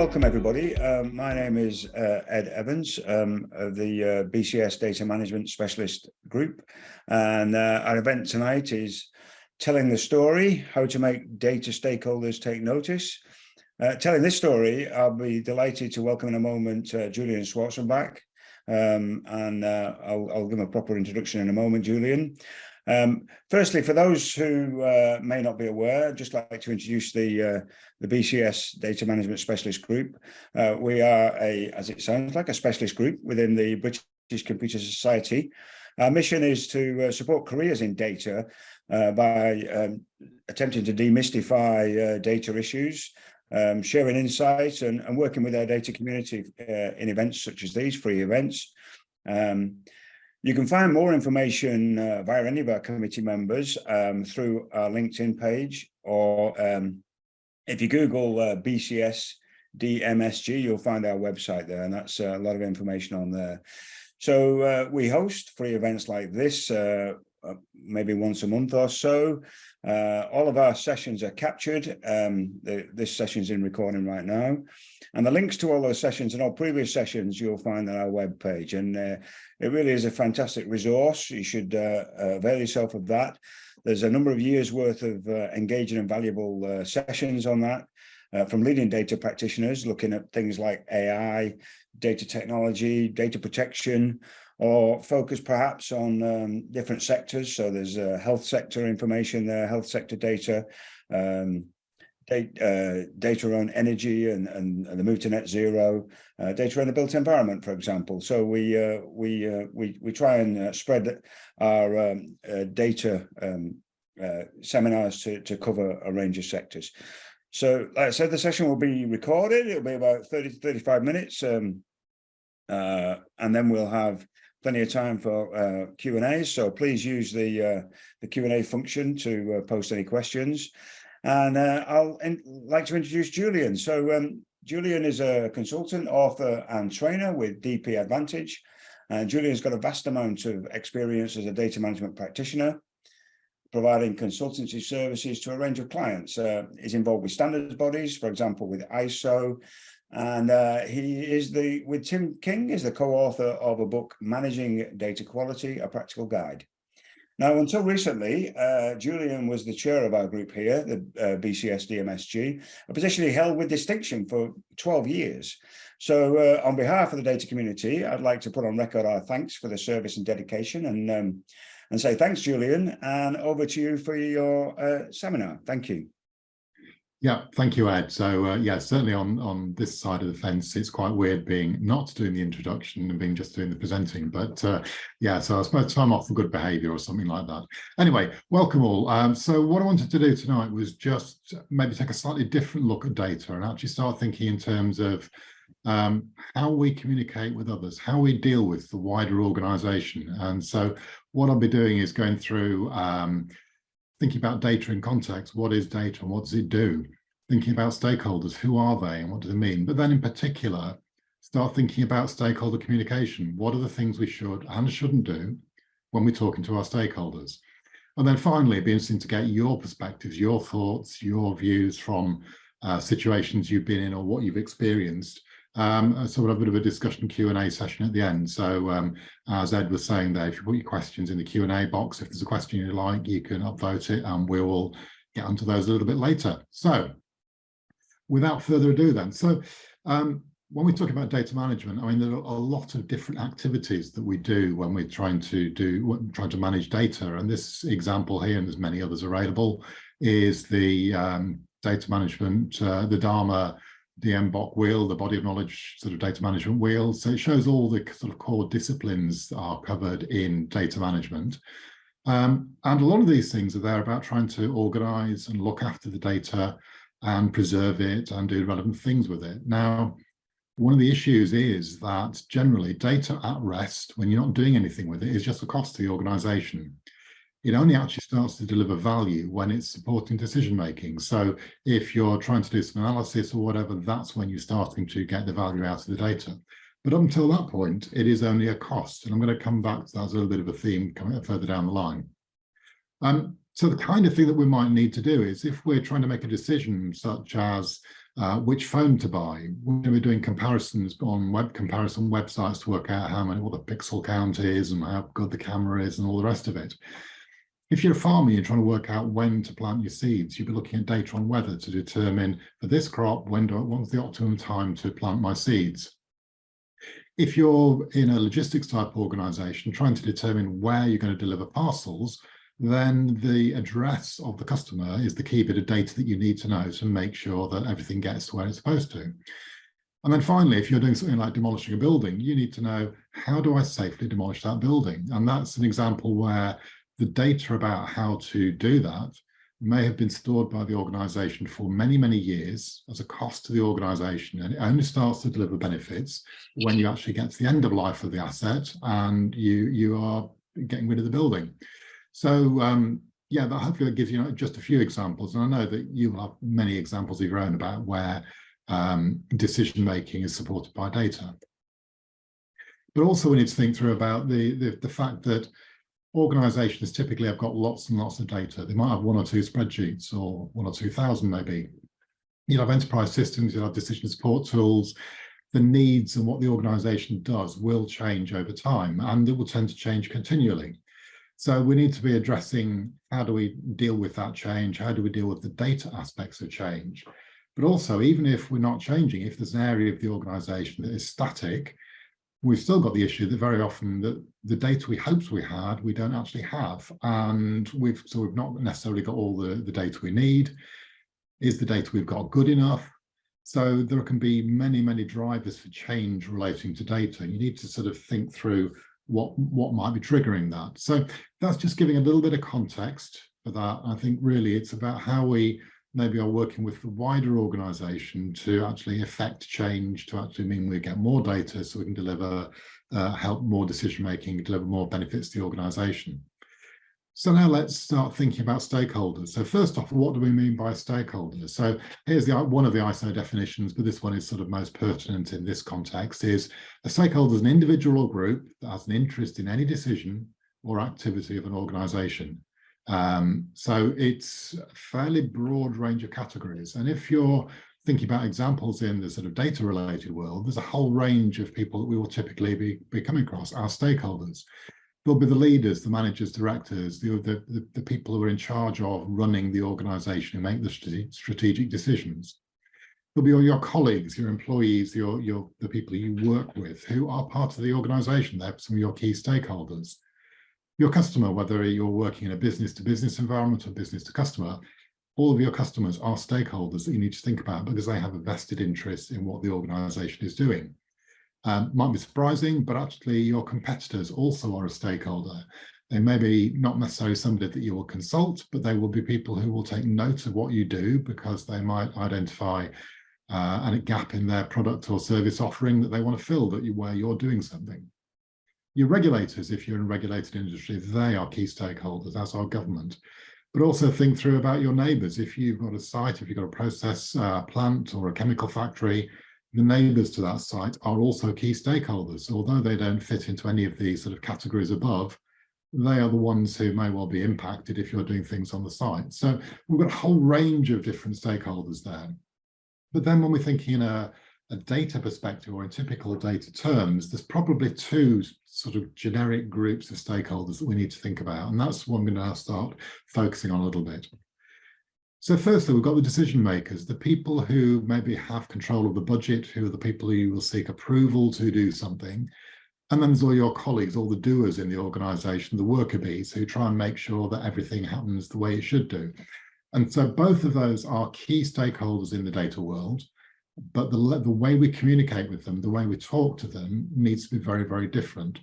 welcome everybody. My name is Ed Evans of the BCS Data Management Specialist Group, and our event tonight is telling the story, how to make data stakeholders take notice. Telling this story, I'll be delighted to welcome in a moment Julian Schwarzenbach, and I'll give him a proper introduction in a moment, Julian. Firstly, for those who may not be aware, I'd just like to introduce the BCS Data Management Specialist Group. We are as it sounds like, a specialist group within the British Computer Society. Our mission is to support careers in data by attempting to demystify data issues, sharing insights and working with our data community in events such as these, free events. You can find more information via any of our committee members through our LinkedIn page, or if you Google BCS DMSG, you'll find our website there, and that's a lot of information on there. So we host free events like this maybe once a month or so. All of our sessions are captured. This session's in recording right now. And the links to all those sessions and all previous sessions you'll find on our webpage. And it really is a fantastic resource. You should avail yourself of that. There's a number of years worth of engaging and valuable sessions on that, from leading data practitioners looking at things like AI, data technology, data protection, or focus perhaps on different sectors. So there's health sector information there, health sector data, data around energy and the move to net zero, data around the built environment, for example. So we try and spread our data seminars to cover a range of sectors. So like I said, the session will be recorded. It'll be about 30 to 35 minutes, and then we'll have plenty of time for Q&As. So please use the Q&A function to post any questions. And like to introduce Julian. So Julian is a consultant, author, and trainer with DP Advantage. Julian's got a vast amount of experience as a data management practitioner, providing consultancy services to a range of clients. He's involved with standards bodies, for example, with ISO. And he is with Tim King, is the co-author of a book, Managing Data Quality, A Practical Guide. Now, until recently, Julian was the chair of our group here, the BCS DMSG, a position he held with distinction for 12 years. So on behalf of the data community, I'd like to put on record our thanks for the service and dedication, and say thanks, Julian, and over to you for your seminar. Thank you. Yeah, thank you, Ed. So yeah, certainly on this side of the fence, it's quite weird being not doing the introduction and being just doing the presenting. But yeah, so I suppose I'm off for good behaviour or something like that. Anyway, welcome all. So what I wanted to do tonight was just maybe take a slightly different look at data and actually start thinking in terms of how we communicate with others, how we deal with the wider organisation. And so what I'll be doing is going through thinking about data in context. What is data and what does it do? Thinking about stakeholders, who are they and what do they mean? But then in particular, start thinking about stakeholder communication. What are the things we should and shouldn't do when we're talking to our stakeholders? And then finally, it'd be interesting to get your perspectives, your thoughts, your views from situations you've been in or what you've experienced. So we'll have a bit of a discussion Q&A session at the end. So as Ed was saying there, if you put your questions in the Q&A box, if there's a question you like, you can upvote it and we will get onto those a little bit later. So without further ado then, so when we talk about data management, I mean, there are a lot of different activities that we do when we're trying to manage data. And this example here, and there's many others available, is the data management, the Dharma DMBOK wheel, the body of knowledge sort of data management wheel. So it shows all the sort of core disciplines that are covered in data management. And a lot of these things are there about trying to organize and look after the data and preserve it and do relevant things with it. Now, one of the issues is that generally data at rest, when you're not doing anything with it, is just a cost to the organization. It only actually starts to deliver value when it's supporting decision making. So if you're trying to do some analysis or whatever, that's when you're starting to get the value out of the data. But up until that point, it is only a cost. And I'm going to come back to that as a little bit of a theme coming up further down the line. So the kind of thing that we might need to do is if we're trying to make a decision such as which phone to buy. We're doing comparisons on comparison websites to work out what the pixel count is and how good the camera is and all the rest of it. If you're a farmer, you're trying to work out when to plant your seeds, you'll be looking at data on weather to determine for this crop, when's the optimum time to plant my seeds. If you're in a logistics type organization trying to determine where you're going to deliver parcels, then the address of the customer is the key bit of data that you need to know to make sure that everything gets to where it's supposed to. And then finally, if you're doing something like demolishing a building, you need to know, how do I safely demolish that building? And that's an example where the data about how to do that may have been stored by the organization for many, many years as a cost to the organization. And it only starts to deliver benefits when you actually get to the end of life of the asset and you are getting rid of the building. So yeah, that hopefully gives you just a few examples. And I know that you will have many examples of your own about where decision-making is supported by data. But also we need to think through about the fact that organizations typically have got lots and lots of data. They might have 1 or 2 spreadsheets or 1 or 2,000 maybe. You'll have enterprise systems, you'll have decision support tools. The needs and what the organization does will change over time, and it will tend to change continually. So we need to be addressing, how do we deal with that change? How do we deal with the data aspects of change? But also, even if we're not changing, if there's an area of the organization that is static, we've still got the issue that very often the data we hoped we had, we don't actually have. And we've not necessarily got all the data we need. Is the data we've got good enough? So there can be many, many drivers for change relating to data. You need to sort of think through what might be triggering that. So that's just giving a little bit of context for that. I think really it's about how we maybe are working with the wider organization to actually affect change, to actually mean we get more data so we can deliver, help more decision making, deliver more benefits to the organization. So now let's start thinking about stakeholders. So first off, what do we mean by stakeholders? So here's one of the ISO definitions, but this one is sort of most pertinent in this context, is a stakeholder is an individual or group that has an interest in any decision or activity of an organization. So it's a fairly broad range of categories. And if you're thinking about examples in the sort of data related world, there's a whole range of people that we will typically be coming across, our stakeholders. There'll be the leaders, the managers, directors, the people who are in charge of running the organization and make the strategic decisions. There'll be all your colleagues, your employees, the people you work with who are part of the organization. They're some of your key stakeholders. Your customer, whether you're working in a business-to-business environment or business-to-customer, all of your customers are stakeholders that you need to think about because they have a vested interest in what the organization is doing. Might be surprising, but actually your competitors also are a stakeholder. They may be not necessarily somebody that you will consult, but they will be people who will take note of what you do because they might identify a gap in their product or service offering that they want to fill where you're doing something. Your regulators, if you're in a regulated industry, they are key stakeholders, as are government. But also think through about your neighbours. If you've got a site, if you've got a process plant or a chemical factory, the neighbours to that site are also key stakeholders. Although they don't fit into any of these sort of categories above, they are the ones who may well be impacted if you're doing things on the site. So we've got a whole range of different stakeholders there. But then when we're thinking in a data perspective or in typical data terms, there's probably 2 sort of generic groups of stakeholders that we need to think about. And that's what I'm going to now start focusing on a little bit. So firstly, we've got the decision makers, the people who maybe have control of the budget, who are the people who will seek approval to do something. And then there's all your colleagues, all the doers in the organization, the worker bees, who try and make sure that everything happens the way it should do. And so both of those are key stakeholders in the data world, but the way we communicate with them, the way we talk to them needs to be very, very different.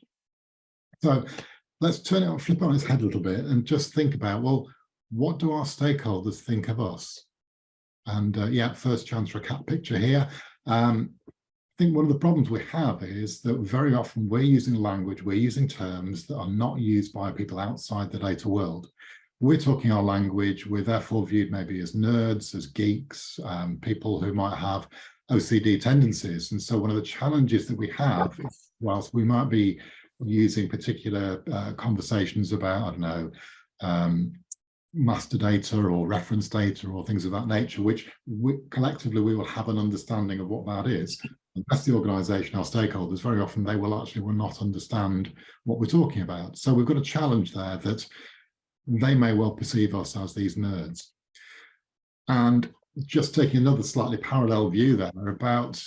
So let's turn it on, flip it on its head a little bit and just think about, well, what do our stakeholders think of us? And yeah, first chance for a cat picture here. I think one of the problems we have is that very often we're using language, we're using terms that are not used by people outside the data world. We're talking our language, we're therefore viewed maybe as nerds, as geeks, people who might have OCD tendencies. And so one of the challenges that we have, whilst we might be using particular conversations about, I don't know, master data or reference data or things of that nature, which collectively we will have an understanding of what that is. And that's the organisation, our stakeholders, very often they will not understand what we're talking about. So we've got a challenge there that they may well perceive us as these nerds. And just taking another slightly parallel view there about,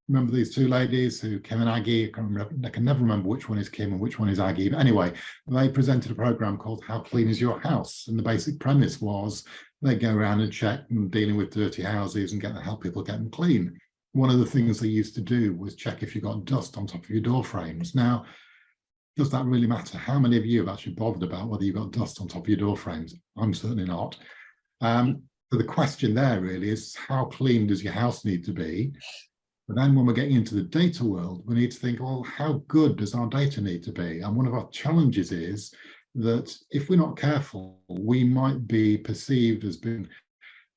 remember these two ladies who, Kim and Aggie, I can never remember which one is Kim and which one is Aggie, but anyway, they presented a program called How Clean Is Your House? And the basic premise was they go around and check and dealing with dirty houses and help people get them clean. One of the things they used to do was check if you got dust on top of your door frames. Now, does that really matter? How many of you have actually bothered about whether you've got dust on top of your door frames? I'm certainly not. So the question there really is, how clean does your house need to be? But then when we're getting into the data world, we need to think, well, how good does our data need to be? And one of our challenges is that if we're not careful, we might be perceived as being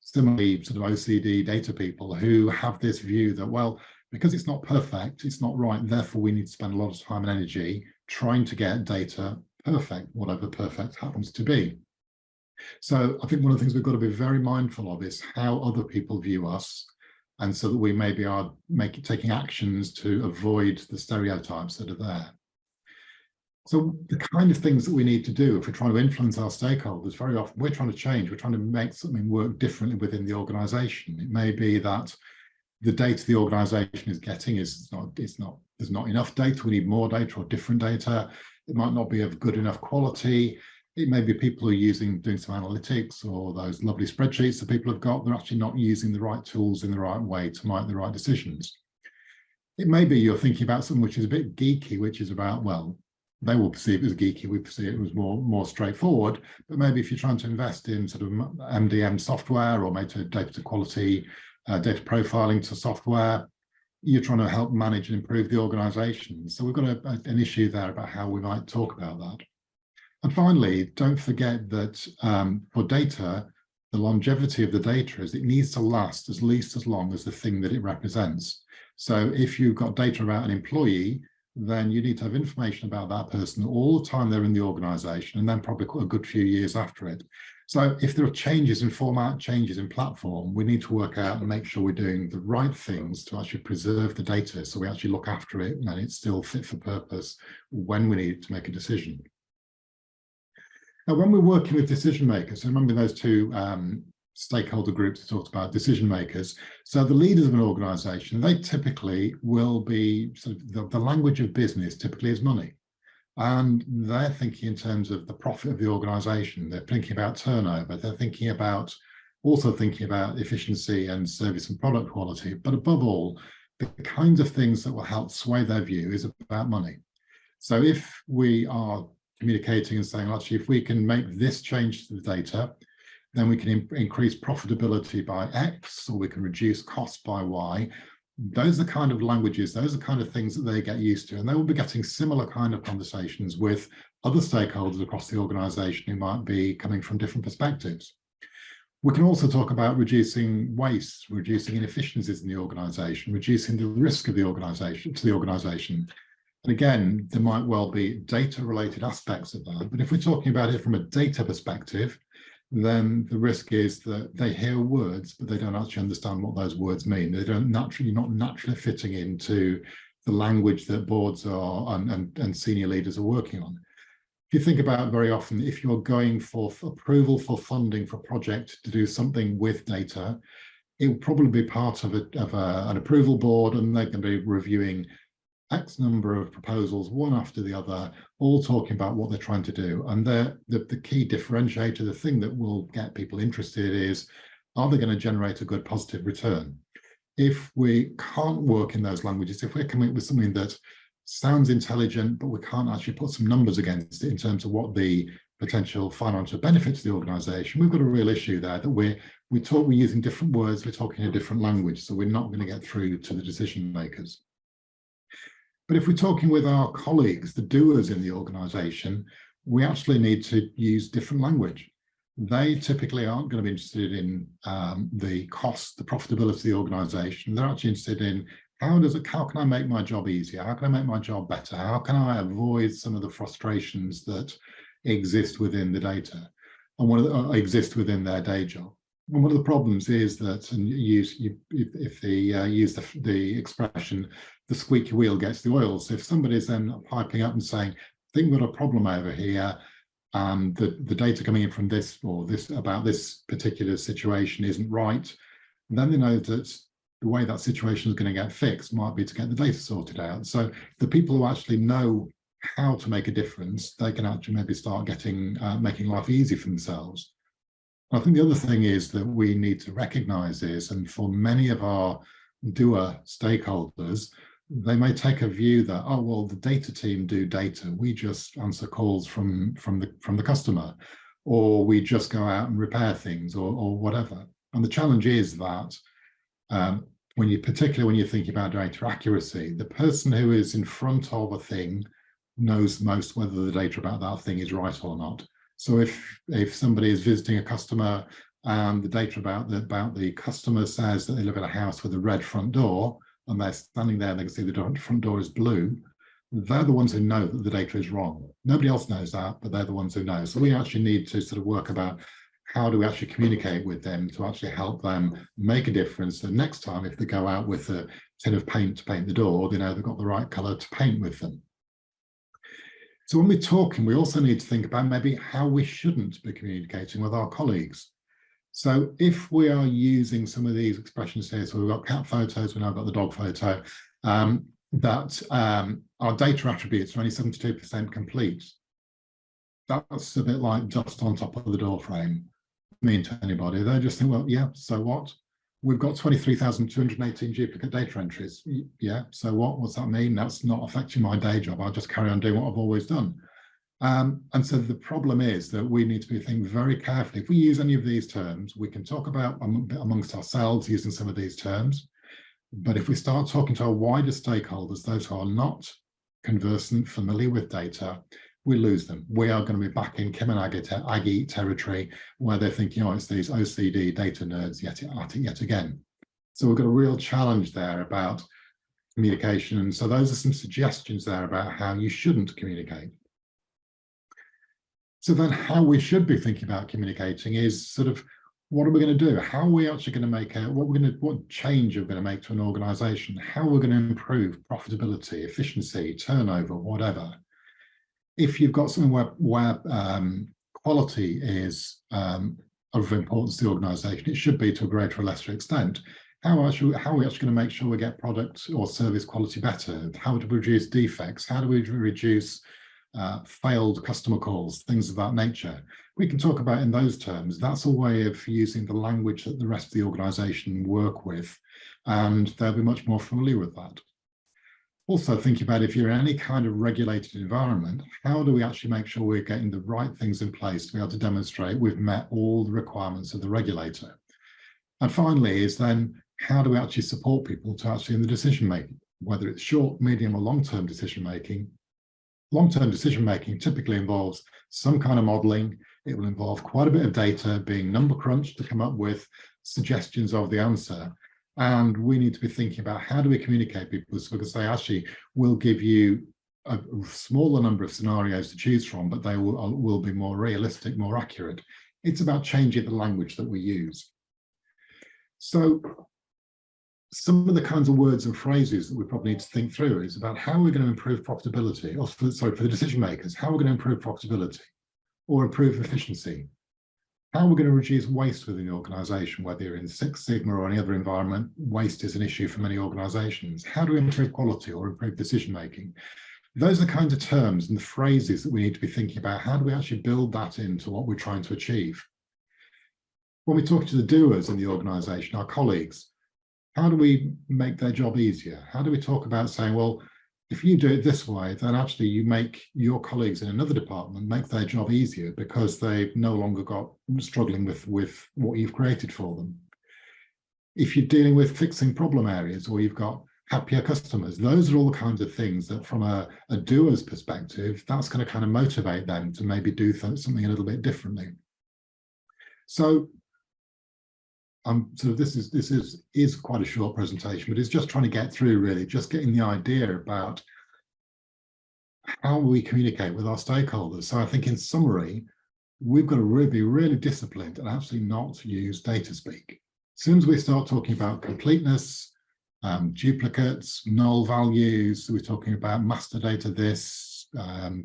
similarly sort of OCD data people who have this view that, well, because it's not perfect, it's not right, therefore we need to spend a lot of time and energy trying to get data perfect, whatever perfect happens to be. So I think one of the things we've got to be very mindful of is how other people view us, and so that we maybe are taking actions to avoid the stereotypes that are there. So the kind of things that we need to do if we're trying to influence our stakeholders, very often we're trying to change, we're trying to make something work differently within the organization. It may be that the data the organization is getting there's not enough data, we need more data or different data. It might not be of good enough quality. It may be people who are doing some analytics or those lovely spreadsheets that people have got, they're actually not using the right tools in the right way to make the right decisions. It may be you're thinking about something which is a bit geeky, which is about, well, they will perceive it as geeky, we perceive it as more straightforward, but maybe if you're trying to invest in sort of MDM software or maybe data quality, data profiling to software, you're trying to help manage and improve the organization. So we've got an issue there about how we might talk about that. And finally, don't forget that for data, the longevity of the data is it needs to last at least as long as the thing that it represents. So if you've got data about an employee, then you need to have information about that person all the time they're in the organization, and then probably quite a good few years after it. So if there are changes in format, changes in platform, we need to work out and make sure we're doing the right things to actually preserve the data, so we actually look after it and it's still fit for purpose when we need to make a decision. Now, when we're working with decision makers, so remember those two stakeholder groups that talked about decision makers. So the leaders of an organization, they typically will be sort of the language of business typically is money. And they're thinking in terms of the profit of the organization. They're thinking about turnover. They're also thinking about efficiency and service and product quality. But above all, the kinds of things that will help sway their view is about money. So if we are communicating and saying, actually, if we can make this change to the data, then we can increase profitability by X, or we can reduce costs by Y. Those are the kind of languages, those are the kind of things that they get used to. And they will be getting similar kind of conversations with other stakeholders across the organization who might be coming from different perspectives. We can also talk about reducing waste, reducing inefficiencies in the organization, reducing the risk of the organization to the organization. And again, there might well be data-related aspects of that. But if we're talking about it from a data perspective, then the risk is that they hear words, but they don't actually understand what those words mean. They don't not naturally fitting into the language that boards are and senior leaders are working on. If you think about very often, if you're going for approval for funding for a project to do something with data, it will probably be part of an approval board, and they're going to be reviewing X number of proposals, one after the other, all talking about what they're trying to do. And the key differentiator, the thing that will get people interested is, are they going to generate a good positive return? If we can't work in those languages, if we're coming up with something that sounds intelligent, but we can't actually put some numbers against it in terms of what the potential financial benefit to the organization, we've got a real issue there that we're using different words, we're talking a different language, so we're not going to get through to the decision makers. But if we're talking with our colleagues, the doers in the organization, we actually need to use different language. They typically aren't going to be interested in the cost, the profitability of the organization. They're actually interested in how can I make my job easier? How can I make my job better? How can I avoid some of the frustrations that exist within the data? and exist within their day job. And one of the problems is that, and if they use the expression, the squeaky wheel gets the oil. So if somebody's then piping up and saying, I think we've got a problem over here, and the data coming in from this or this about this particular situation isn't right, then they know that the way that situation is going to get fixed might be to get the data sorted out. So the people who actually know how to make a difference, they can actually maybe start getting making life easy for themselves. I think the other thing is that we need to recognize is, and for many of our doer stakeholders, they may take a view that, oh, well, the data team do data. We just answer calls from the customer, or we just go out and repair things or whatever. And the challenge is that particularly when you're thinking about data accuracy, the person who is in front of a thing knows most whether the data about that thing is right or not. So if somebody is visiting a customer and the data about the customer says that they live in a house with a red front door, and they're standing there and they can see the front door is blue, they're the ones who know that the data is wrong. Nobody else knows that, but they're the ones who know. So we actually need to sort of work about how do we actually communicate with them to actually help them make a difference. So next time, if they go out with a tin of paint to paint the door, they know they've got the right color to paint with them. So when we're talking, we also need to think about maybe how we shouldn't be communicating with our colleagues. So if we are using some of these expressions here, so we've got cat photos, we've now got the dog photo, that our data attributes are only 72% complete. That's a bit like dust on top of the door frame. Mean to anybody, they just think, well, yeah, so what? We've got 23,218 duplicate data entries. Yeah, so what? What's that mean? That's not affecting my day job. I'll just carry on doing what I've always done. And so the problem is that we need to be thinking very carefully. If we use any of these terms, we can talk about amongst ourselves using some of these terms. But if we start talking to our wider stakeholders, those who are not conversant, familiar with data, we lose them. We are going to be back in Kim and Aggie territory where they're thinking, oh, it's these OCD data nerds yet again. So we've got a real challenge there about communication. And so those are some suggestions there about how you shouldn't communicate. So then how we should be thinking about communicating is sort of, what are we going to do? How are we actually going to make what change are we going to make to an organization? How are we going to improve profitability, efficiency, turnover, whatever? If you've got something where quality is of importance to the organization, it should be to a greater or lesser extent. How are we actually going to make sure we get product or service quality better? How do we reduce defects? How do we reduce failed customer calls, things of that nature? We can talk about in those terms. That's a way of using the language that the rest of the organization work with, and they'll be much more familiar with that. Also thinking about if you're in any kind of regulated environment, how do we actually make sure we're getting the right things in place to be able to demonstrate we've met all the requirements of the regulator? And finally is then, how do we actually support people to actually in the decision making, whether it's short, medium or long-term decision making? Long-term decision making typically involves some kind of modeling. It will involve quite a bit of data being number crunched to come up with suggestions of the answer. And we need to be thinking about how do we communicate people so we can say, actually, we'll give you a smaller number of scenarios to choose from, but they will be more realistic, more accurate. It's about changing the language that we use. So some of the kinds of words and phrases that we probably need to think through is about how we're going to improve profitability, or for the decision makers, how we're going to improve profitability or improve efficiency. How we're going to reduce waste within the organization, whether you're in Six Sigma or any other environment, waste is an issue for many organizations. How do we improve quality or improve decision making? Those are the kinds of terms and the phrases that we need to be thinking about. How do we actually build that into what we're trying to achieve? When we talk to the doers in the organization, our colleagues, how do we make their job easier? How do we talk about saying, well, if you do it this way, then actually you make your colleagues in another department make their job easier because they've no longer got struggling with what you've created for them. If you're dealing with fixing problem areas or you've got happier customers, those are all the kinds of things that from a doer's perspective, that's going to kind of motivate them to maybe do something a little bit differently. So this is quite a short presentation, but it's just trying to get through really, just getting the idea about how we communicate with our stakeholders. So I think in summary, we've got to be really disciplined and actually not use data speak. As soon as we start talking about completeness, duplicates, null values, we're talking about master data this,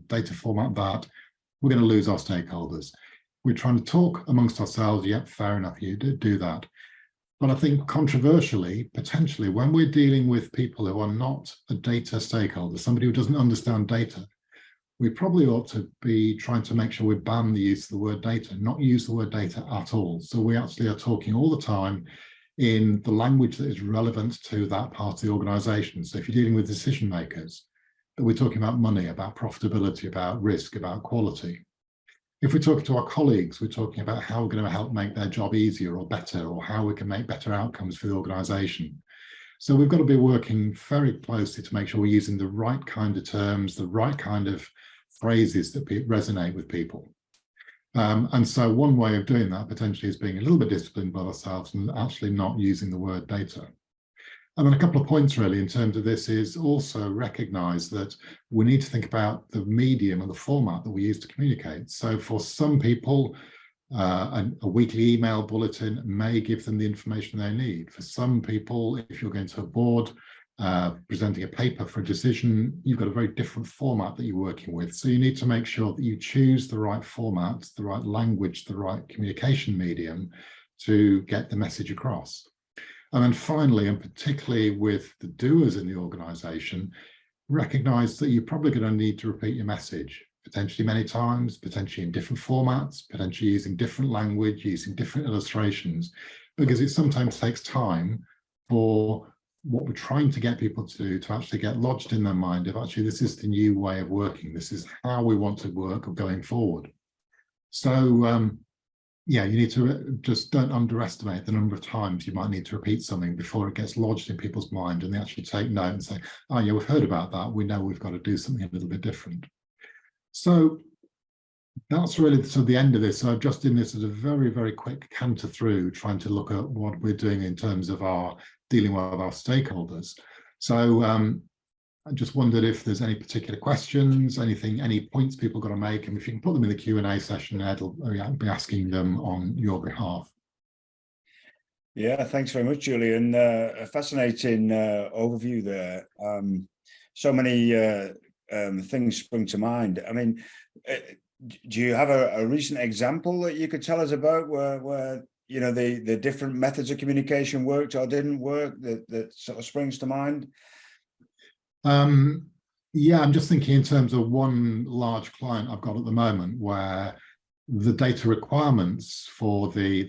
data format that, we're going to lose our stakeholders. We're trying to talk amongst ourselves, yep, fair enough, you do that. But I think controversially, potentially, when we're dealing with people who are not a data stakeholder, somebody who doesn't understand data, we probably ought to be trying to make sure we ban the use of the word data, not use the word data at all. So we actually are talking all the time in the language that is relevant to that part of the organization. So if you're dealing with decision makers, that we're talking about money, about profitability, about risk, about quality. If we're talking to our colleagues, we're talking about how we're going to help make their job easier or better, or how we can make better outcomes for the organization. So we've got to be working very closely to make sure we're using the right kind of terms, the right kind of phrases that resonate with people. And so one way of doing that potentially is being a little bit disciplined by ourselves and actually not using the word data. And then a couple of points really in terms of this is also recognize that we need to think about the medium and the format that we use to communicate. So for some people, a weekly email bulletin may give them the information they need. For some people, if you're going to a board, presenting a paper for a decision, you've got a very different format that you're working with. So you need to make sure that you choose the right format, the right language, the right communication medium to get the message across. And then finally, and particularly with the doers in the organization, recognize that you're probably going to need to repeat your message, potentially many times, potentially in different formats, potentially using different language, using different illustrations, because it sometimes takes time for what we're trying to get people to do to actually get lodged in their mind of actually this is the new way of working, this is how we want to work going forward. So yeah, you need to just don't underestimate the number of times you might need to repeat something before it gets lodged in people's mind and they actually take note and say, oh yeah, we've heard about that, we know we've got to do something a little bit different. So that's really so the end of this. So I've just done this as a very, very quick canter through, trying to look at what we're doing in terms of our dealing with our stakeholders. So I just wondered if there's any particular questions, anything, any points people got to make, and if you can put them in the Q&A session, Ed will be asking them on your behalf. Yeah, thanks very much, Julian. A fascinating overview there. So many things sprung to mind. I mean, do you have a recent example that you could tell us about where you know the different methods of communication worked or didn't work that sort of springs to mind? Yeah, I'm just thinking in terms of one large client I've got at the moment where the data requirements for the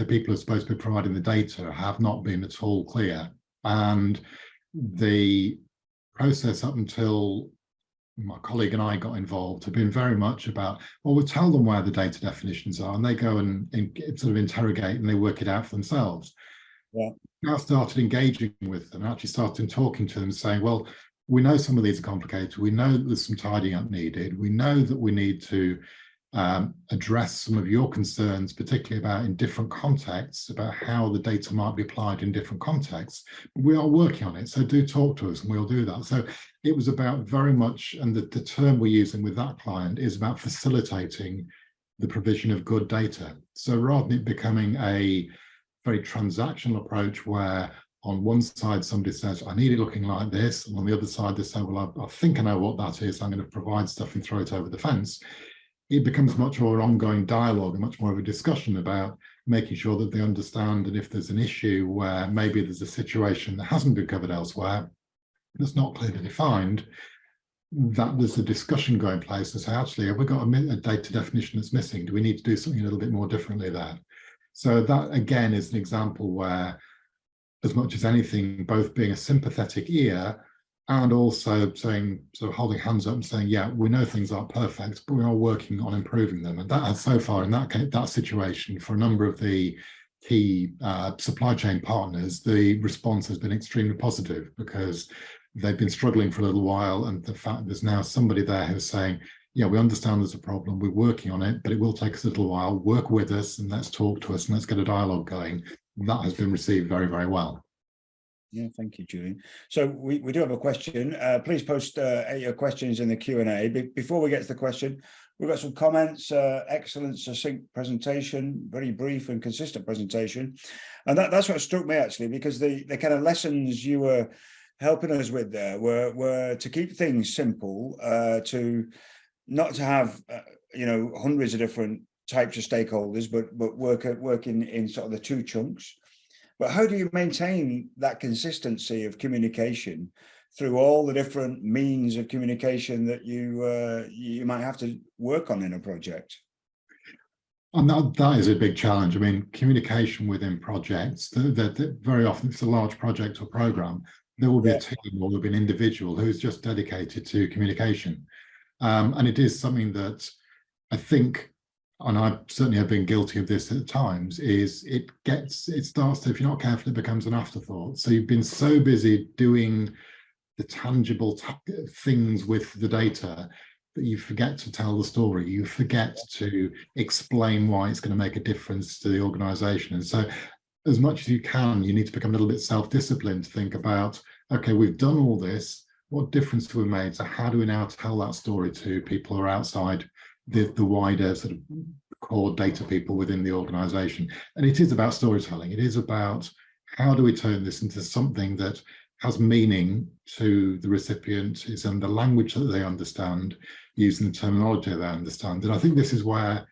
people who are supposed to be providing the data have not been at all clear. And the process up until my colleague and I got involved have been very much about, well, we'll tell them where the data definitions are and they go and sort of interrogate and they work it out for themselves. Yeah. Now started engaging with them, actually started talking to them, saying, well, we know some of these are complicated. We know that there's some tidying up needed. We know that we need to address some of your concerns, particularly about in different contexts, about how the data might be applied in different contexts. But we are working on it, so do talk to us and we'll do that. So it was about very much, and the term we're using with that client is about facilitating the provision of good data. So rather than it becoming a very transactional approach where on one side somebody says, I need it looking like this, and on the other side they say, well, I think I know what that is, I'm going to provide stuff and throw it over the fence. It becomes much more an ongoing dialogue and much more of a discussion about making sure that they understand, and if there's an issue where maybe there's a situation that hasn't been covered elsewhere, that's not clearly defined, that there's a discussion going place to say, actually, have we got a data definition that's missing? Do we need to do something a little bit more differently there? So that, again, is an example where, as much as anything, both being a sympathetic ear and also saying, sort of holding hands up and saying, yeah, we know things aren't perfect, but we are working on improving them. And that has so far in that case, that situation, for a number of the key supply chain partners, the response has been extremely positive because they've been struggling for a little while. And the fact there's now somebody there who's saying, yeah, we understand there's a problem, we're working on it, but it will take us a little while, work with us and let's talk to us and let's get a dialogue going. That has been received very, very well. Yeah, thank you, Julian. So we do have a question. Please post your questions in the Q&A. Before we get to the question, We've got some comments, excellent, succinct presentation, very brief and consistent presentation. And that's what struck me actually, because the kind of lessons you were helping us with there were to keep things simple, to not to have, hundreds of different types of stakeholders, but work in sort of the two chunks. But how do you maintain that consistency of communication through all the different means of communication that you might have to work on in a project? And that is a big challenge. I mean, communication within projects, that very often it's a large project or program, there will be a team or there'll be an individual who's just dedicated to communication. And it is something that I think, and I certainly have been guilty of this at times, is it starts to, if you're not careful, it becomes an afterthought. So you've been so busy doing the tangible things with the data that you forget to tell the story. You forget to explain why it's going to make a difference to the organization. And so as much as you can, you need to become a little bit self-disciplined to think about, okay, we've done all this, what difference have we made? So how do we now tell that story to people who are outside the wider sort of core data people within the organization? And it is about storytelling. It is about how do we turn this into something that has meaning to the recipient, is in the language that they understand, using the terminology they understand. And I think this is where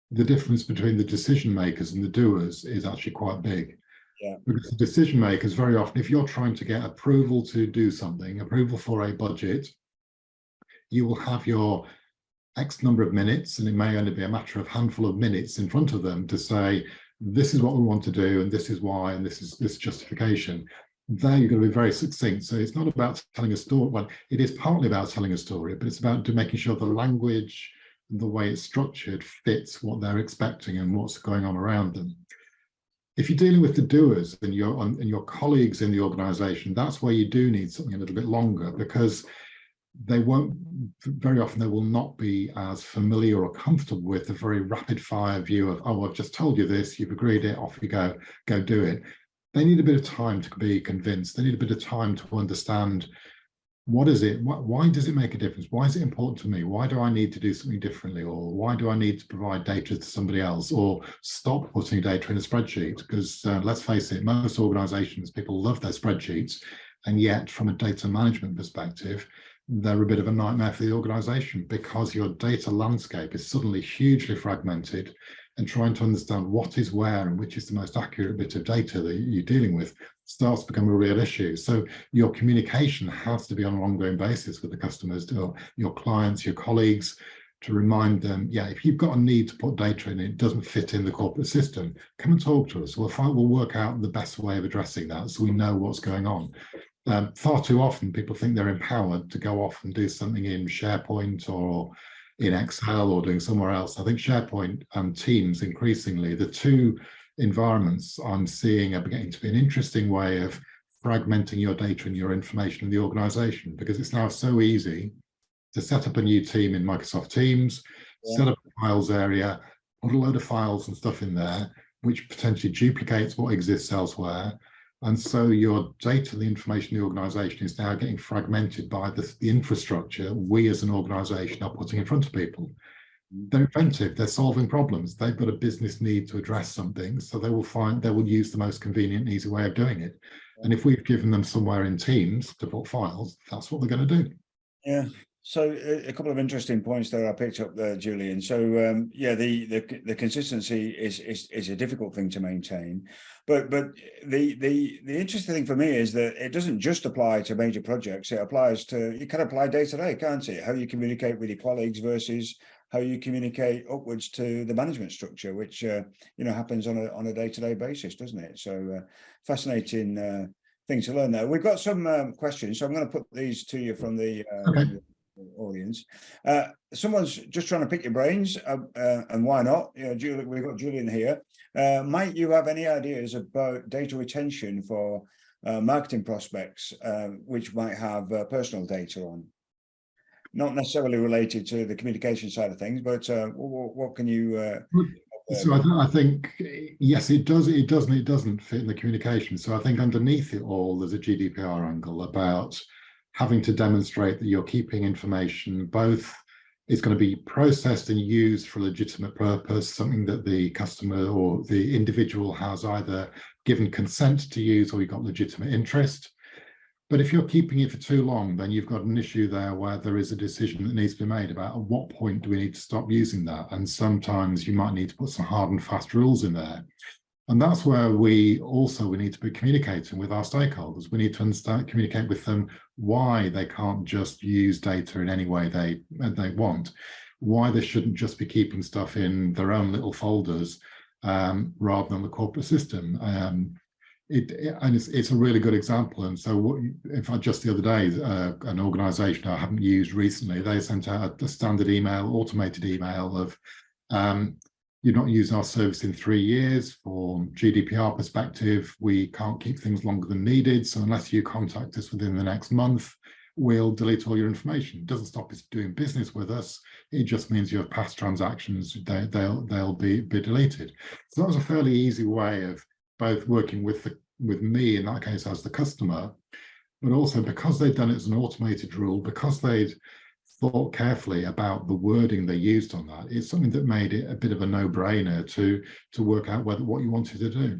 the difference between the decision makers and the doers is actually quite big. Yeah. Because the decision makers, very often, if you're trying to get approval to do something, approval for a budget, you will have your X number of minutes, and it may only be a matter of handful of minutes in front of them to say, this is what we want to do, and this is why, and this is this justification. There you're going to be very succinct. So it's not about telling a story. Well, it is partly about telling a story, but it's about making sure the language and the way it's structured fits what they're expecting and what's going on around them. If you're dealing with the doers and your colleagues in the organization, that's where you do need something a little bit longer, because very often they will not be as familiar or comfortable with the very rapid fire view of, oh, I've just told you this, you've agreed it, off you go do it. They need a bit of time to be convinced. They need a bit of time to understand, what is it? Why does it make a difference? Why is it important to me? Why do I need to do something differently? Or why do I need to provide data to somebody else? Or stop putting data in a spreadsheet? Because let's face it, most organizations, people love their spreadsheets. And yet from a data management perspective, they're a bit of a nightmare for the organization, because your data landscape is suddenly hugely fragmented, and trying to understand what is where and which is the most accurate bit of data that you're dealing with starts to become a real issue. So your communication has to be on an ongoing basis with the customers, your clients, your colleagues, to remind them, yeah, if you've got a need to put data in, it doesn't fit in the corporate system, come and talk to us. We'll work out the best way of addressing that so we know what's going on. Far too often people think they're empowered to go off and do something in SharePoint or in Excel or doing somewhere else. I think SharePoint and Teams, increasingly, the two environments I'm seeing are beginning to be an interesting way of fragmenting your data and your information in the organization, because it's now so easy to set up a new team in Microsoft Teams, set up a files area, put a load of files and stuff in there, which potentially duplicates what exists elsewhere. And so your data, the information in the organization, is now getting fragmented by the infrastructure we as an organization are putting in front of people. They're inventive, they're solving problems, they've got a business need to address something, so they will use the most convenient and easy way of doing it. And if we've given them somewhere in Teams to put files, that's what they're going to do. Yeah. So a couple of interesting points there I picked up there, Julian. So yeah, the consistency is a difficult thing to maintain, but the interesting thing for me is that it doesn't just apply to major projects. It applies to, you can apply day to day, can't it? How you communicate with your colleagues versus how you communicate upwards to the management structure, which happens on a day-to-day basis, doesn't it? So fascinating thing to learn there. We've got some questions, so I'm going to put these to you from the audience. Someone's just trying to pick your brains, and why not? Julian, we've got Julian here. Might you have any ideas about data retention for marketing prospects, which might have personal data on? Not necessarily related to the communication side of things, but what can you? So I think, yes, it does. It does, and it doesn't fit in the communication. So I think underneath it all, there's a GDPR angle about having to demonstrate that you're keeping information both It's going to be processed and used for a legitimate purpose, something that the customer or the individual has either given consent to use or you've got legitimate interest. But if you're keeping it for too long, then you've got an issue there where there is a decision that needs to be made about at what point do we need to stop using that. And sometimes you might need to put some hard and fast rules in there. And that's where we need to be communicating with our stakeholders. We need to communicate with them why they can't just use data in any way they want, why they shouldn't just be keeping stuff in their own little folders rather than the corporate system. It's a really good example. And so in fact, just the other day, an organization I haven't used recently, they sent out a standard email, automated email of, you're not using our service in 3 years. For GDPR perspective, we can't keep things longer than needed. So unless you contact us within the next month, we'll delete all your information. It doesn't stop us doing business with us. It just means your past transactions, they'll be deleted. So that was a fairly easy way of both working with me, in that case, as the customer, but also because they'd done it as an automated rule, because they'd thought carefully about the wording they used on that, it's something that made it a bit of a no-brainer to work out what you wanted to do.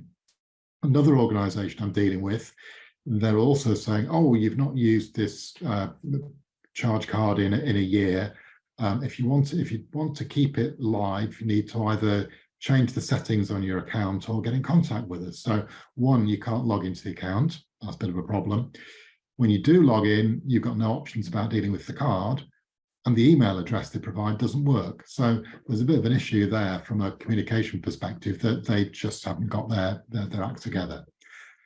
Another organization I'm dealing with, they're also saying, oh, you've not used this charge card in a year. If you want to keep it live, you need to either change the settings on your account or get in contact with us. So one, you can't log into the account. That's a bit of a problem. When you do log in, you've got no options about dealing with the card, and the email address they provide doesn't work. So there's a bit of an issue there from a communication perspective that they just haven't got their act together.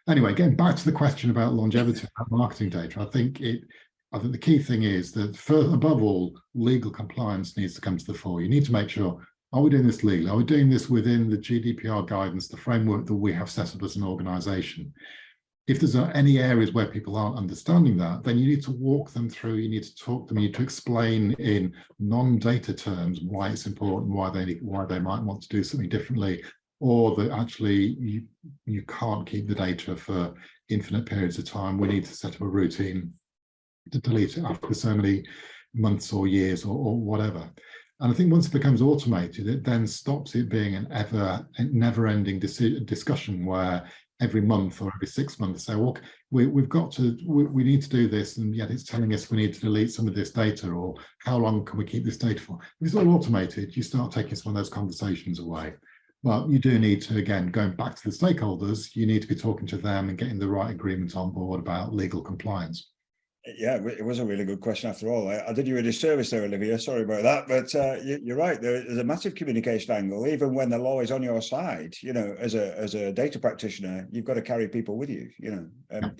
Anyway, getting back to the question about longevity of marketing data, I think the key thing is that above all, legal compliance needs to come to the fore. You need to make sure, are we doing this legally? Are we doing this within the GDPR guidance, the framework that we have set up as an organization? If there's any areas where people aren't understanding that, then you need to walk them through, you need to talk to them, you need to explain in non-data terms why it's important, why they might want to do something differently, or that actually you can't keep the data for infinite periods of time. We need to set up a routine to delete it after so many months or years or whatever. And I think once it becomes automated, it then stops it being an never-ending discussion where every month or every 6 months say, well, we need to do this, and yet it's telling us we need to delete some of this data, or how long can we keep this data for? If it's all automated, you start taking some of those conversations away. But you do need to, again, going back to the stakeholders, you need to be talking to them and getting the right agreement on board about legal compliance. Yeah, it was a really good question after all. I did you a disservice there, Olivia. Sorry about that. But you're right. There's a massive communication angle. Even when the law is on your side, you know, as a data practitioner, you've got to carry people with you, you know.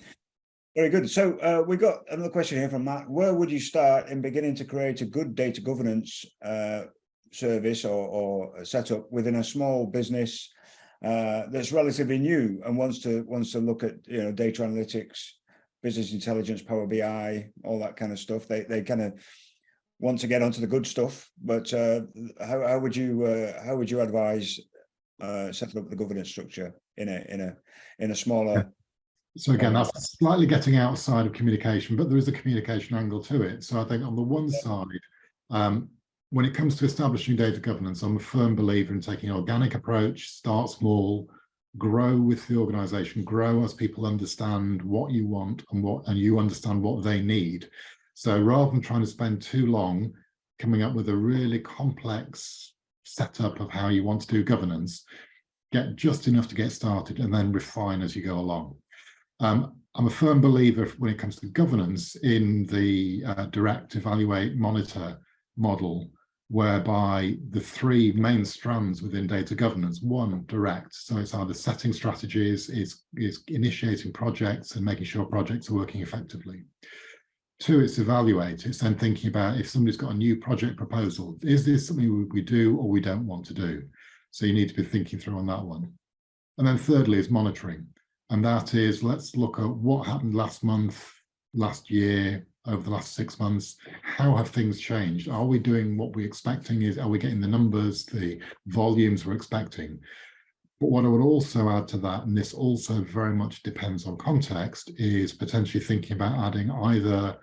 Very good. So we got another question here from Matt. Where would you start in beginning to create a good data governance service or setup within a small business that's relatively new and wants to look at, you know, data analytics, business intelligence, Power BI, all that kind of stuff? They kind of want to get onto the good stuff, but how would you advise setting up the governance structure in a smaller? So again, that's slightly getting outside of communication, but there is a communication angle to it. So I think on the one side, when it comes to establishing data governance, I'm a firm believer in taking an organic approach, start small, grow with the organization, grow as people understand what you want and you understand what they need. So rather than trying to spend too long coming up with a really complex setup of how you want to do governance, get just enough to get started and then refine as you go along. I'm a firm believer when it comes to governance in the direct, evaluate, monitor model, whereby the three main strands within data governance: one, direct, so it's either setting strategies, is initiating projects and making sure projects are working effectively. Two, it's evaluate, it's then thinking about if somebody's got a new project proposal, is this something we do or we don't want to do? So you need to be thinking through on that one. And then thirdly is monitoring, and that is, let's look at what happened last month, last year, over the last 6 months. How have things changed? Are we doing what we're expecting? Are we getting the numbers, the volumes we're expecting? But what I would also add to that, and this also very much depends on context, is potentially thinking about adding either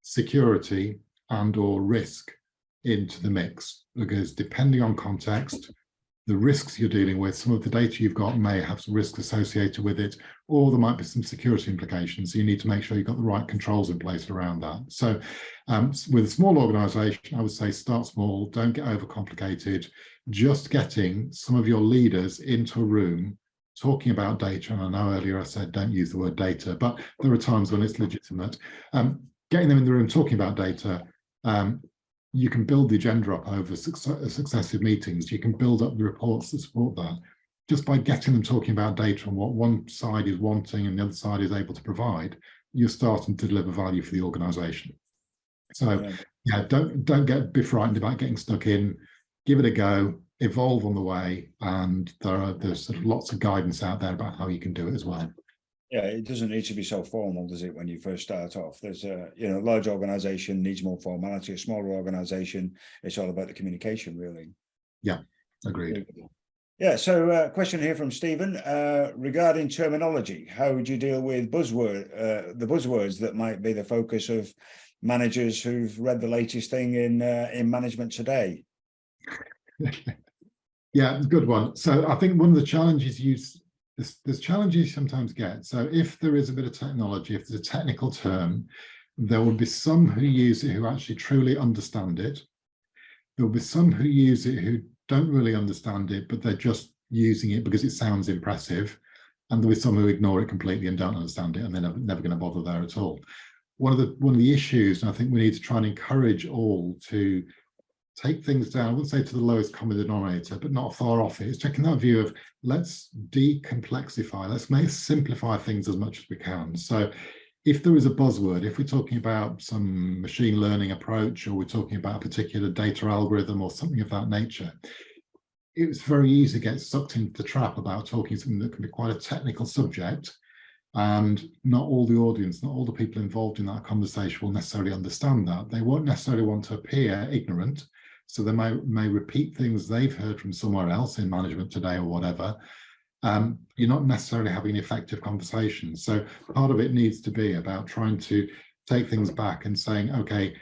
security and or risk into the mix, because depending on context, the risks you're dealing with, some of the data you've got may have some risks associated with it, or there might be some security implications. So you need to make sure you've got the right controls in place around that. So with a small organization, I would say start small, don't get overcomplicated. Just getting some of your leaders into a room talking about data, and I know earlier I said don't use the word data, but there are times when it's legitimate. Getting them in the room talking about data, you can build the agenda up over successive meetings. You can build up the reports that support that. Just by getting them talking about data and what one side is wanting and the other side is able to provide, you're starting to deliver value for the organization. So yeah, don't be frightened about getting stuck in. Give it a go, evolve on the way, and there's sort of lots of guidance out there about how you can do it as well. Yeah, it doesn't need to be so formal, does it, when you first start off? There's a, large organization needs more formality. A smaller organization, it's all about the communication, really. Yeah, agreed. Yeah, so question here from Stephen regarding terminology. How would you deal with the buzzwords that might be the focus of managers who've read the latest thing in management today? Yeah, good one. So I think one of the challenges there's challenges you sometimes get. So if there is a bit of technology, if there's a technical term, there will be some who use it who actually truly understand it. There will be some who use it who don't really understand it, but they're just using it because it sounds impressive. And there'll be some who ignore it completely and don't understand it, and they're never going to bother there at all. One of the issues, and I think we need to try and encourage all to take things down, I wouldn't say to the lowest common denominator, but not far off it. It's taking that view of let's decomplexify, let's simplify things as much as we can. So if there is a buzzword, if we're talking about some machine learning approach, or we're talking about a particular data algorithm or something of that nature, it's very easy to get sucked into the trap about talking something that can be quite a technical subject, and not all the audience, not all the people involved in that conversation will necessarily understand that. They won't necessarily want to appear ignorant, so they may repeat things they've heard from somewhere else in management today or whatever. You're not necessarily having an effective conversation. So part of it needs to be about trying to take things back and saying, okay,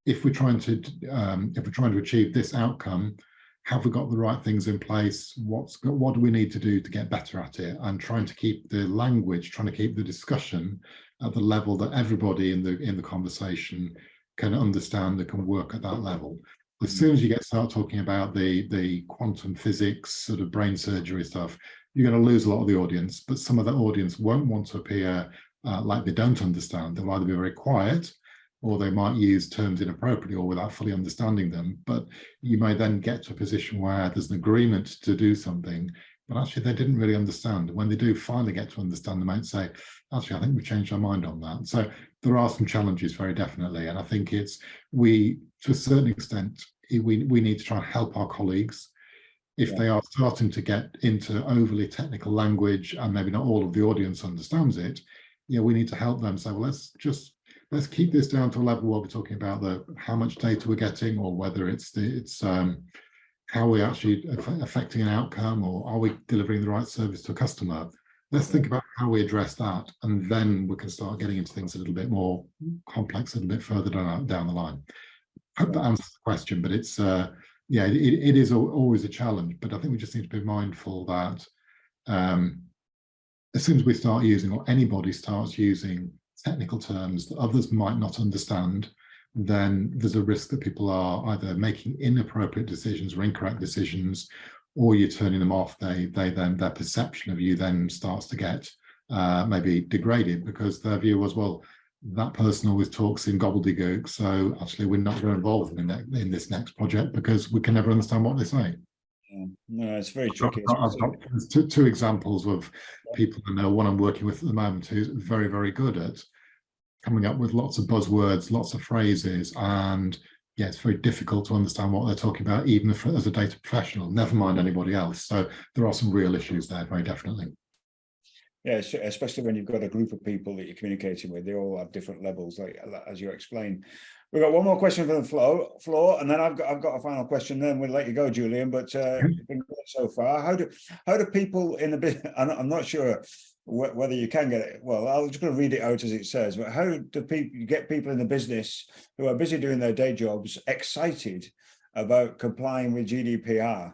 if we're trying to achieve this outcome, have we got the right things in place? What do we need to do to get better at it? And trying to keep the language, trying to keep the discussion at the level that everybody in the conversation can understand and can work at that level. As soon as you start talking about the quantum physics sort of brain surgery stuff, you're going to lose a lot of the audience, but some of that audience won't want to appear like they don't understand. They'll either be very quiet, or they might use terms inappropriately or without fully understanding them. But you may then get to a position where there's an agreement to do something, but actually they didn't really understand. When they do finally get to understand, they might say, actually, I think we've changed our mind on that. So there are some challenges, very definitely. And I think to a certain extent, we need to try and help our colleagues. If they are starting to get into overly technical language and maybe not all of the audience understands it, we need to help them say, well, let's keep this down to a level where we're talking about how much data we're getting, or whether it's how we're actually affecting an outcome, or are we delivering the right service to a customer. Let's think about how we address that, and then we can start getting into things a little bit more complex, a little bit further down the line. I hope that answers the question, but it's it is always a challenge. But I think we just need to be mindful that as soon as we start using, or anybody starts using, technical terms that others might not understand, then there's a risk that people are either making inappropriate decisions or incorrect decisions, or you're turning them off. Their perception of you then starts to get maybe degraded, because their view was, well, that person always talks in gobbledygook, so actually we're not going to involve them in this next project because we can never understand what they say. No, it's very tricky. I've got two examples of people I know. One I'm working with at the moment who's very, very good at coming up with lots of buzzwords, lots of phrases, and it's very difficult to understand what they're talking about, even as a data professional, never mind anybody else. So there are some real issues there, very definitely. Yeah, especially when you've got a group of people that you're communicating with. They all have different levels, like as you explained. We've got one more question from the floor, and then I've got a final question. Then we'll let you go, Julian. But you've been good so far. How do people in the business? I'm not sure whether you can get it. Well, I'm just going to read it out as it says. But how do you get people in the business who are busy doing their day jobs excited about complying with GDPR.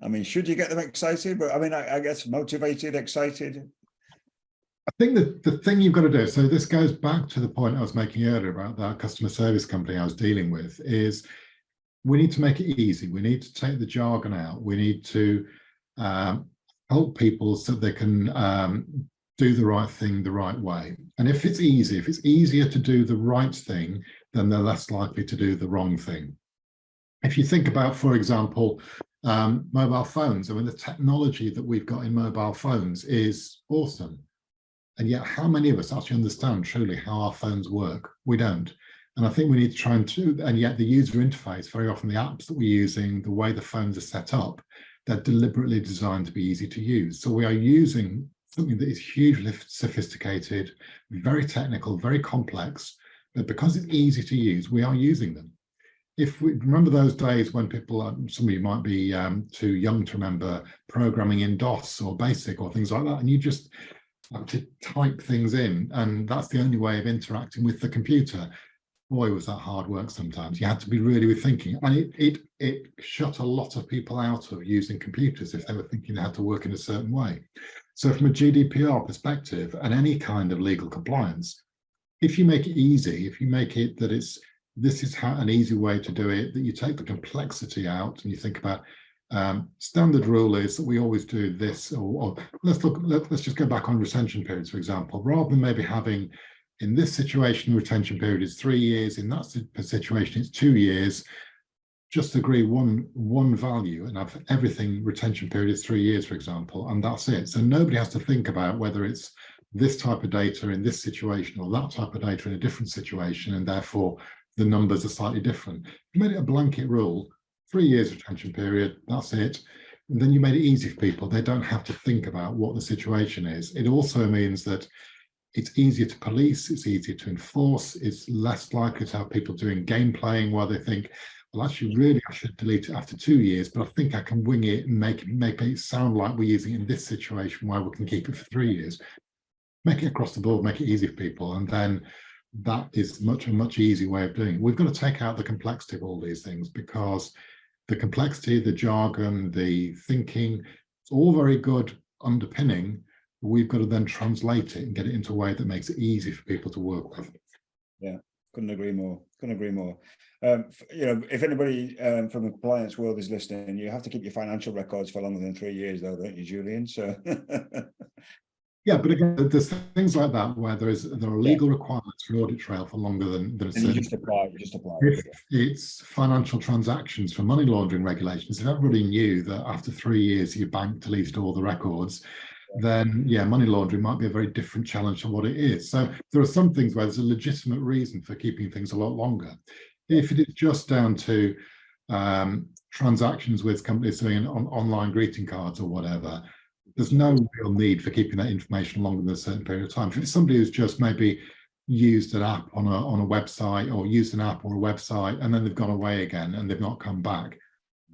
I mean, should you get them excited? But I mean, I guess motivated, excited. I think that the thing you've got to do, so this goes back to the point I was making earlier about that customer service company I was dealing with, is we need to make it easy. We need to take the jargon out. We need to help people so they can do the right thing the right way. And if it's easy, if it's easier to do the right thing, then they're less likely to do the wrong thing. If you think about, for example, mobile phones, I mean, the technology that we've got in mobile phones is awesome. And yet, how many of us actually understand truly how our phones work? We don't. And I think we need to try and yet the user interface, very often the apps that we're using, the way the phones are set up, they're deliberately designed to be easy to use. So we are using something that is hugely sophisticated, very technical, very complex, but because it's easy to use, we are using them. If we remember those days when people, some of you might be too young to remember programming in DOS or BASIC or things like that, and you just have to type things in, and that's the only way of interacting with the computer. Boy, was that hard work sometimes. You had to be really thinking, and it shut a lot of people out of using computers if they were thinking they had to work in a certain way. So from a GDPR perspective and any kind of legal compliance, if you make it easy, if you make it that this is an easy way to do it, that you take the complexity out and you think about standard rule is that we always do this, or let's just go back on retention periods, for example, rather than maybe having in this situation, retention period is 3 years, in that situation, it's 2 years, just agree one value and have everything retention period is 3 years, for example, and that's it. So nobody has to think about whether it's this type of data in this situation or that type of data in a different situation, and therefore the numbers are slightly different. You made it a blanket rule, 3 years retention period, that's it. And then you made it easy for people. They don't have to think about what the situation is. It also means that it's easier to police, it's easier to enforce, it's less likely to have people doing game playing while they think, well, actually, really, I should delete it after 2 years, but I think I can wing it and make it sound like we're using it in this situation where we can keep it for 3 years. Make it across the board, make it easy for people, and then that is a much easier way of doing it. We've got to take out the complexity of all these things, because the complexity, the jargon, the thinking, it's all very good underpinning. We've got to then translate it and get it into a way that makes it easy for people to work with. Yeah, couldn't agree more. Couldn't agree more. You know, if anybody from the compliance world is listening, you have to keep your financial records for longer than 3 years, though, don't you, Julian? So. Yeah, but again, there's things like that where there are legal requirements for an audit trail for longer than a certain. You just apply. If it's financial transactions for money laundering regulations, if everybody knew that after 3 years your bank deleted all the records, then yeah, money laundering might be a very different challenge to what it is. So there are some things where there's a legitimate reason for keeping things a lot longer. If it is just down to transactions with companies doing online greeting cards or whatever, there's no real need for keeping that information longer than a certain period of time. If it's somebody who's just maybe used an app on a website, or used an app or a website and then they've gone away again and they've not come back,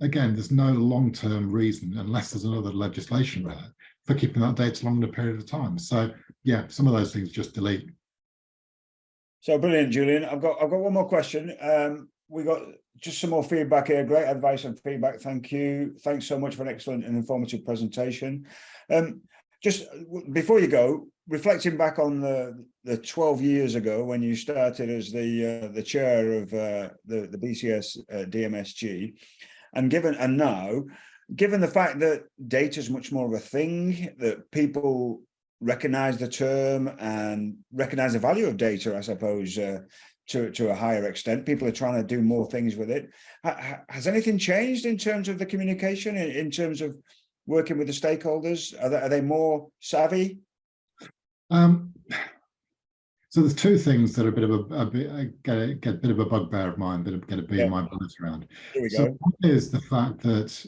again, there's no long-term reason, unless there's another legislation there, for keeping that data longer period of time. So yeah, some of those things just delete. So brilliant, Julian. I've got one more question. We got just some more feedback here. Great advice and feedback. Thank you. Thanks so much for an excellent and informative presentation. Just before you go, reflecting back on the 12 years ago when you started as the chair of the BCS DMSG, and now, given the fact that data is much more of a thing, that people recognize the term and recognize the value of data, I suppose, to a higher extent. People are trying to do more things with it. Has anything changed in terms of the communication, in terms of working with the stakeholders? Are they more savvy? So there's two things that are a bit of get a bit of a bugbear of mine that are going to be in my bullets around. Here we go. One is the fact that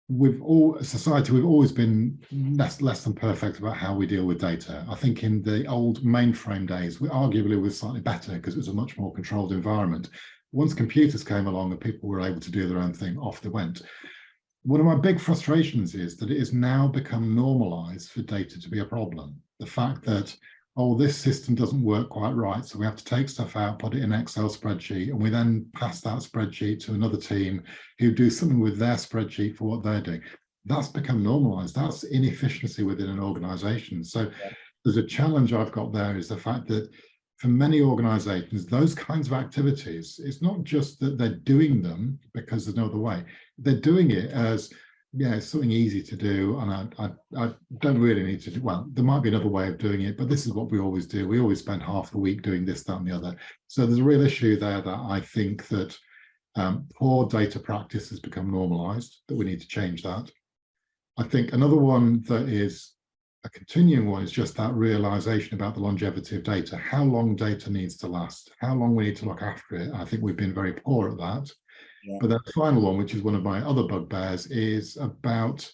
we've always been less than perfect about how we deal with data. I think in the old mainframe days, we arguably was slightly better because it was a much more controlled environment. Once computers came along and people were able to do their own thing, off they went. One of my big frustrations is that it has now become normalized for data to be a problem. The fact that oh, this system doesn't work quite right, so we have to take stuff out, put it in an Excel spreadsheet, and we then pass that spreadsheet to another team who do something with their spreadsheet for what they're doing. That's become normalized. That's inefficiency within an organization. So there's a challenge I've got there is the fact that for many organizations, those kinds of activities, it's not just that they're doing them because there's no other way. They're doing it as, yeah, it's something easy to do, and I don't really need to do, well, there might be another way of doing it, but this is what we always do. We always spend half the week doing this, that, and the other. So there's a real issue there that I think that poor data practice has become normalized, that we need to change that. I think another one that is a continuing one is just that realization about the longevity of data, how long data needs to last, how long we need to look after it. I think we've been very poor at that. Yeah. But the final one, which is one of my other bugbears, is about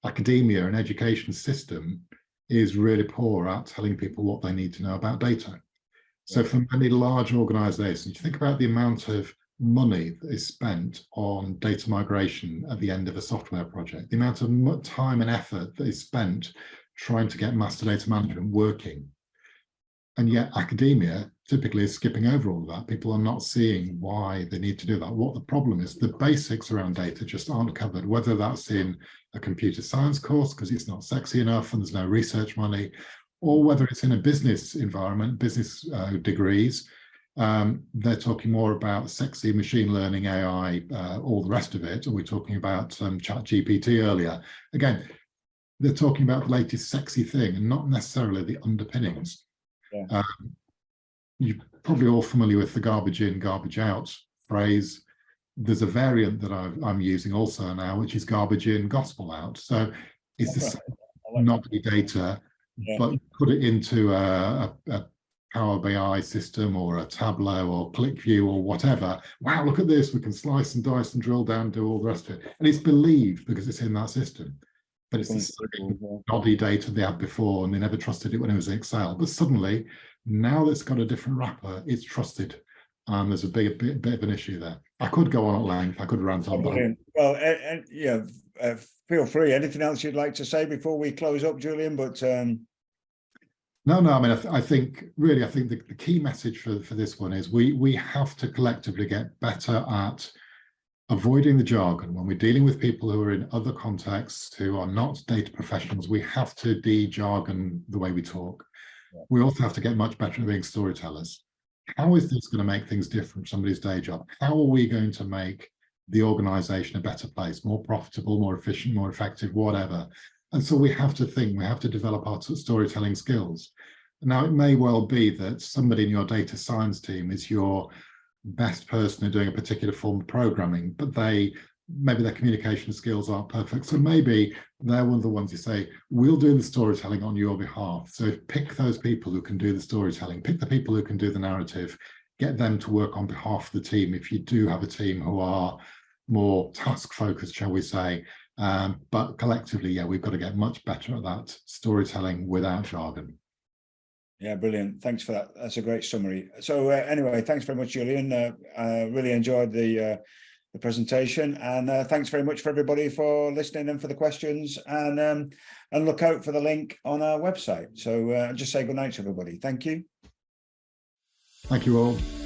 academia and education system is really poor at telling people what they need to know about data. So for many large organizations, you think about the amount of money that is spent on data migration at the end of a software project, the amount of time and effort that is spent trying to get master data management working. And yet academia typically is skipping over all of that. People are not seeing why they need to do that. What the problem is, the basics around data just aren't covered, whether that's in a computer science course because it's not sexy enough and there's no research money, or whether it's in a business environment, business degrees. They're talking more about sexy machine learning, AI, all the rest of it. And we're talking about ChatGPT earlier. Again, they're talking about the latest sexy thing and not necessarily the underpinnings. Yeah. You're probably all familiar with the garbage in, garbage out phrase. There's a variant that I'm using also now, which is garbage in, gospel out. So it's the same, not the data, but put it into a Power BI system or a Tableau or ClickView or whatever. Wow, look at this. We can slice and dice and drill down, do all the rest of it. And it's believed because it's in that system. But it's the same noddy data they had before, and they never trusted it when it was Excel. But suddenly, now that it's got a different wrapper, it's trusted. And there's a bit of an issue there. I could go on at length. I could rant on. Well, yeah, feel free. Anything else you'd like to say before we close up, Julian? But no. I mean, I think the key message for this one is we have to collectively get better at avoiding the jargon. When we're dealing with people who are in other contexts who are not data professionals, we have to de-jargon the way we talk. Yeah. We also have to get much better at being storytellers. How is this going to make things different from somebody's day job? How are we going to make the organization a better place, more profitable, more efficient, more effective, whatever? And so we have to think, we have to develop our storytelling skills. Now, it may well be that somebody in your data science team is your best person at doing a particular form of programming, but maybe their communication skills aren't perfect. So maybe they're one of the ones you say, we'll do the storytelling on your behalf. So pick those people who can do the storytelling, pick the people who can do the narrative, get them to work on behalf of the team. If you do have a team who are more task focused, shall we say, but collectively, yeah, we've got to get much better at that storytelling without jargon. Yeah, brilliant. Thanks for that. That's a great summary. So anyway, thanks very much, Julian. I really enjoyed the presentation, and thanks very much for everybody for listening and for the questions, and look out for the link on our website. So just say good night to everybody. Thank you. Thank you all.